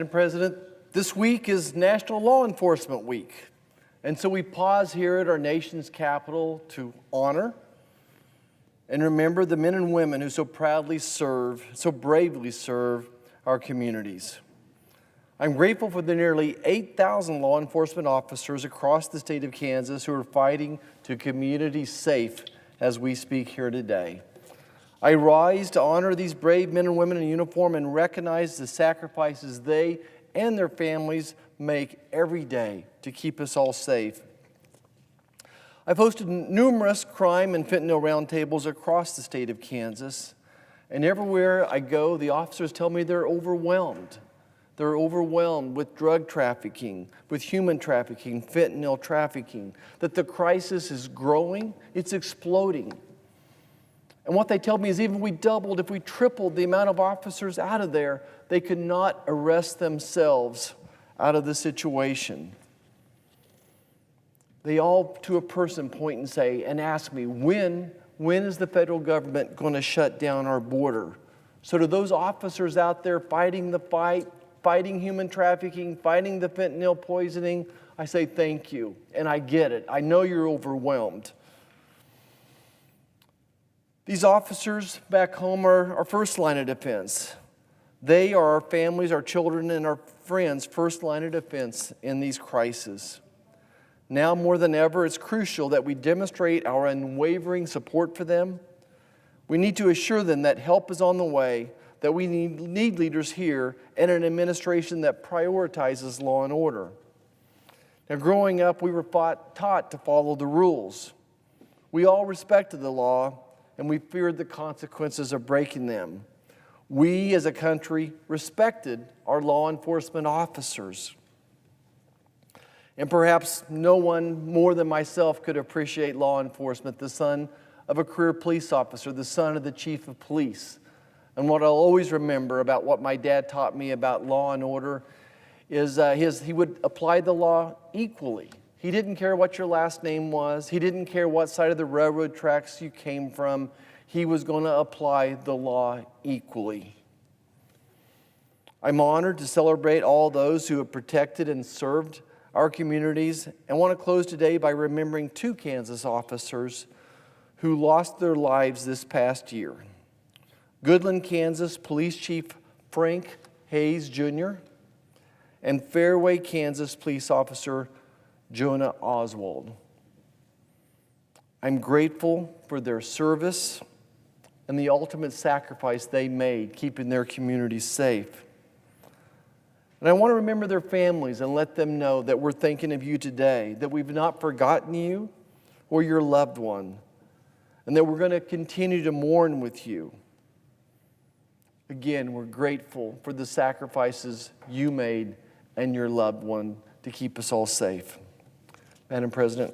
Madam President, this week is National Law Enforcement Week, and so we pause here at our nation's capital to honor and remember the men and women who so bravely serve our communities. I'm grateful for the nearly 8,000 law enforcement officers across the state of Kansas who are fighting to keep communities safe as we speak here today. I rise to honor these brave men and women in uniform and recognize the sacrifices they and their families make every day to keep us all safe. I've hosted numerous crime and fentanyl roundtables across the state of Kansas, and everywhere I go, the officers tell me they're overwhelmed. They're overwhelmed with drug trafficking, with human trafficking, fentanyl trafficking, that the crisis is growing, it's exploding. And what they tell me is even if we tripled the amount of officers out of there, they could not arrest themselves out of the situation. They all, to a person, point and say and ask me, when is the federal government going to shut down our border? So to those officers out there fighting the fight, fighting human trafficking, fighting the fentanyl poisoning, I say thank you. And I get it. I know you're overwhelmed. These officers back home are our first line of defense. They are our families, our children, and our friends' first line of defense in these crises. Now more than ever, it's crucial that we demonstrate our unwavering support for them. We need to assure them that help is on the way, that we need leaders here and an administration that prioritizes law and order. Now, growing up, we were taught to follow the rules. We all respected the law, and we feared the consequences of breaking them. We, as a country, respected our law enforcement officers. And perhaps no one more than myself could appreciate law enforcement, the son of a career police officer, the son of the chief of police. And what I'll always remember about what my dad taught me about law and order is he would apply the law equally. He didn't care what your last name was. He didn't care what side of the railroad tracks you came from. He was going to apply the law equally. I'm honored to celebrate all those who have protected and served our communities, and want to close today by remembering two Kansas officers who lost their lives this past year. Goodland, Kansas Police Chief Frank Hayes Jr. and Fairway, Kansas Police Officer Jonah Oswald. I'm grateful for their service and the ultimate sacrifice they made, keeping their communities safe. And I want to remember their families and let them know that we're thinking of you today, that we've not forgotten you or your loved one, and that we're going to continue to mourn with you. Again, we're grateful for the sacrifices you made and your loved one to keep us all safe. Madam President.